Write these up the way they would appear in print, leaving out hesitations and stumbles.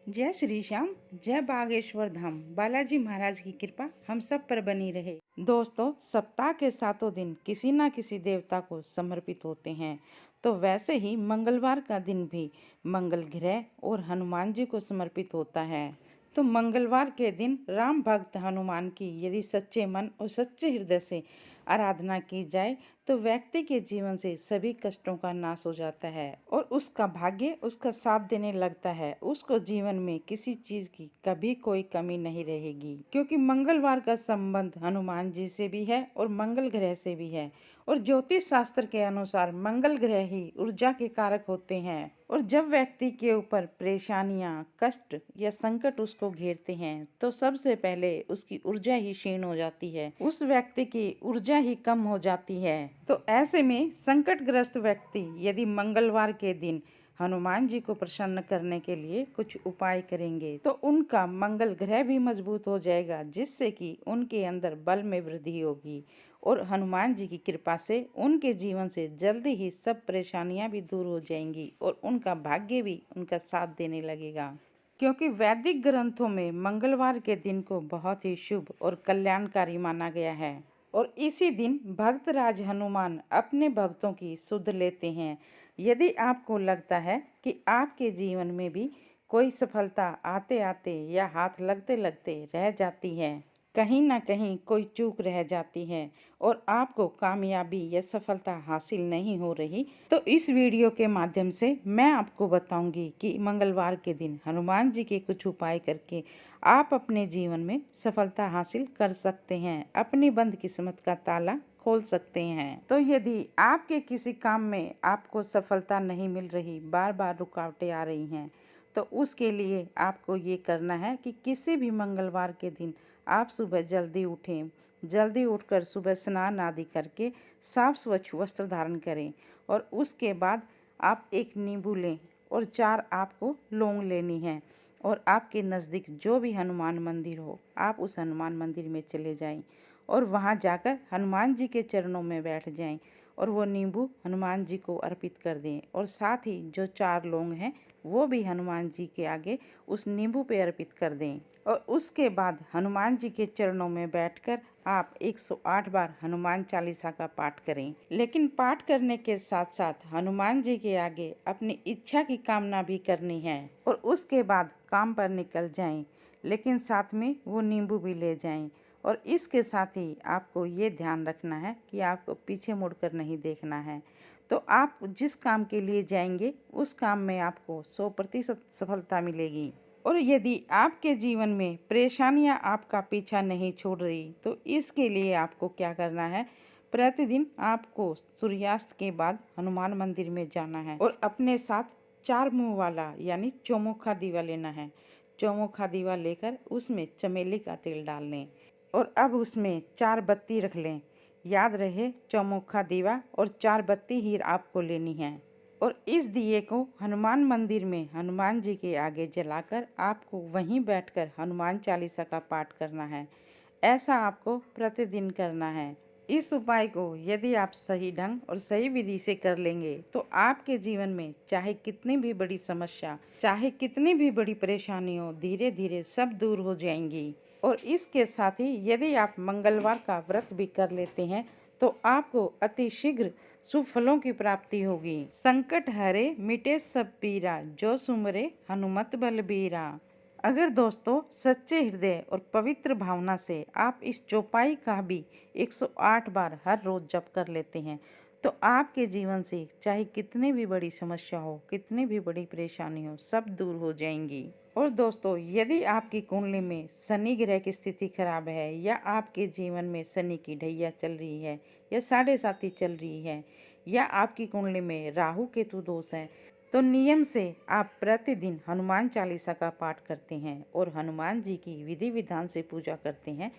जय श्री श्याम, जय बागेश्वर धाम। बालाजी महाराज की कृपा हम सब पर बनी रहे। दोस्तों, सप्ताह के 7 दिन किसी न किसी देवता को समर्पित होते हैं। तो वैसे ही मंगलवार का दिन भी मंगल ग्रह और हनुमान जी को समर्पित होता है। तो मंगलवार के दिन राम भक्त हनुमान की यदि सच्चे मन और सच्चे हृदय से आराधना की जाए तो व्यक्ति के जीवन से सभी कष्टों का नाश हो जाता है और उसका भाग्य उसका साथ देने लगता है। उसको जीवन में किसी चीज की कभी कोई कमी नहीं रहेगी, क्योंकि मंगलवार का संबंध हनुमान जी से भी है और मंगल ग्रह से भी है। और ज्योतिष शास्त्र के अनुसार मंगल ग्रह ही ऊर्जा के कारक होते हैं। और जब व्यक्ति के ऊपर परेशानियां, कष्ट या संकट उसको घेरते हैं तो सबसे पहले उसकी ऊर्जा ही क्षीण हो जाती है, उस व्यक्ति की ऊर्जा ही कम हो जाती है। तो ऐसे में संकटग्रस्त व्यक्ति यदि मंगलवार के दिन हनुमान जी को प्रसन्न करने के लिए कुछ उपाय करेंगे तो उनका मंगल ग्रह भी मजबूत हो जाएगा, जिससे कि उनके अंदर बल में वृद्धि होगी और हनुमान जी की कृपा से उनके जीवन से जल्दी ही सब परेशानियां भी दूर हो जाएंगी और उनका भाग्य भी उनका साथ देने लगेगा। क्योंकि वैदिक ग्रंथों में मंगलवार के दिन को बहुत ही शुभ और कल्याणकारी माना गया है और इसी दिन भक्तराज हनुमान अपने भक्तों की सुध लेते हैं। यदि आपको लगता है कि आपके जीवन में भी कोई सफलता आते आते या हाथ लगते लगते रह जाती है, कहीं ना कहीं कोई चूक रह जाती है और आपको कामयाबी या सफलता हासिल नहीं हो रही, तो इस वीडियो के माध्यम से मैं आपको बताऊंगी कि मंगलवार के दिन हनुमान जी के कुछ उपाय करके आप अपने जीवन में सफलता हासिल कर सकते हैं, अपनी बंद किस्मत का ताला खोल सकते हैं। तो यदि आपके किसी काम में आपको सफलता नहीं मिल रही, बार बार रुकावटें आ रही हैं, तो उसके लिए आपको ये करना है कि किसी भी मंगलवार के दिन आप सुबह जल्दी उठें। जल्दी उठकर सुबह स्नान आदि करके साफ स्वच्छ वस्त्र धारण करें और उसके बाद आप एक नींबू लें और 4 आपको लौंग लेनी है और आपके नज़दीक जो भी हनुमान मंदिर हो आप उस हनुमान मंदिर में चले जाएं और वहां जाकर हनुमान जी के चरणों में बैठ जाएं और वो नींबू हनुमान जी को अर्पित कर दें और साथ ही जो 4 लौंग हैं वो भी हनुमान जी के आगे उस नींबू पे अर्पित कर दें। और उसके बाद हनुमान जी के चरणों में बैठकर आप 108 बार हनुमान चालीसा का पाठ करें। लेकिन पाठ करने के साथ साथ हनुमान जी के आगे अपनी इच्छा की कामना भी करनी है और उसके बाद काम पर निकल जाएं, लेकिन साथ में वो नींबू भी ले जाएं। और इसके साथ ही आपको ये ध्यान रखना है कि आपको पीछे मुड़कर नहीं देखना है। तो आप जिस काम के लिए जाएंगे उस काम में आपको 100% सफलता मिलेगी। और यदि आपके जीवन में परेशानियां आपका पीछा नहीं छोड़ रही तो इसके लिए आपको क्या करना है, प्रतिदिन आपको सूर्यास्त के बाद हनुमान मंदिर में जाना है और अपने साथ 4 मुंह वाला यानी चौमुखा दीवा लेना है। चौमुखा दीवा लेकर उसमें चमेली का तेल डाल लें और अब उसमें 4 बत्ती रख लें। याद रहे, चौमुखा दीवा और 4 बत्ती ही आपको लेनी है और इस दिए को हनुमान मंदिर में हनुमान जी के आगे जलाकर आपको वहीं बैठकर हनुमान चालीसा का पाठ करना है। ऐसा आपको प्रतिदिन करना है। इस उपाय को यदि आप सही ढंग और सही विधि से कर लेंगे तो आपके जीवन में चाहे कितनी भी बड़ी समस्या, चाहे कितनी भी बड़ी परेशानी हो, धीरे धीरे सब दूर हो जाएंगी। और इसके साथ ही यदि आप मंगलवार का व्रत भी कर लेते हैं तो आपको अति शीघ्र शुभ फलों की प्राप्ति होगी। संकट हरे मिटे सब पीरा, जो सुमरे हनुमत बलबीरा। अगर दोस्तों सच्चे हृदय और पवित्र भावना से आप इस चौपाई का भी 108 बार हर रोज जप कर लेते हैं तो आपके जीवन से चाहे कितनी भी बड़ी समस्या हो, कितनी भी बड़ी परेशानी हो, सब दूर हो जाएंगी। और दोस्तों, यदि आपकी कुंडली में शनि ग्रह की स्थिति खराब है या आपके जीवन में शनि की ढैया चल रही है या 7.5 चल रही है या आपकी कुंडली में राहु केतु दोष है, तो नियम से आप प्रतिदिन हनुमान चालीसा का पाठ करते हैं और हनुमान जी की विधि विधान से पूजा करते हैं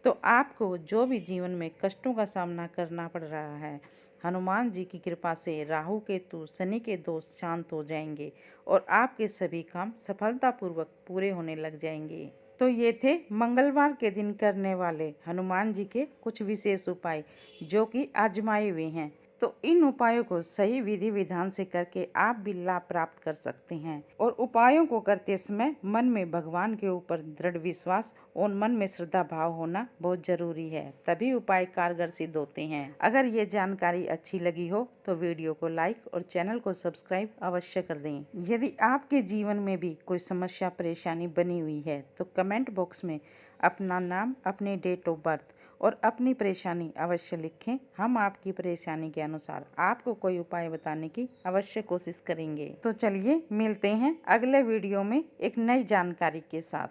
तो आपको जो भी जीवन में कष्टों का सामना करना पड़ रहा है, हनुमान जी की कृपा से राहु केतु शनि के दोष शांत हो जाएंगे और आपके सभी काम सफलतापूर्वक पूरे होने लग जाएंगे। तो ये थे मंगलवार के दिन करने वाले हनुमान जी के कुछ विशेष उपाय जो कि आजमाए हुए हैं। तो इन उपायों को सही विधि विधान से करके आप भी लाभ प्राप्त कर सकते हैं। और उपायों को करते समय मन में भगवान के ऊपर दृढ़ विश्वास और मन में श्रद्धा भाव होना बहुत जरूरी है, तभी उपाय कारगर सिद्ध होते हैं। अगर ये जानकारी अच्छी लगी हो तो वीडियो को लाइक और चैनल को सब्सक्राइब अवश्य कर दें। यदि आपके जीवन में भी कोई समस्या परेशानी बनी हुई है तो कमेंट बॉक्स में अपना नाम, अपनी डेट ऑफ बर्थ और अपनी परेशानी अवश्य लिखें। हम आपकी परेशानी के अनुसार आपको कोई उपाय बताने की अवश्य कोशिश करेंगे। तो चलिए मिलते हैं अगले वीडियो में एक नई जानकारी के साथ।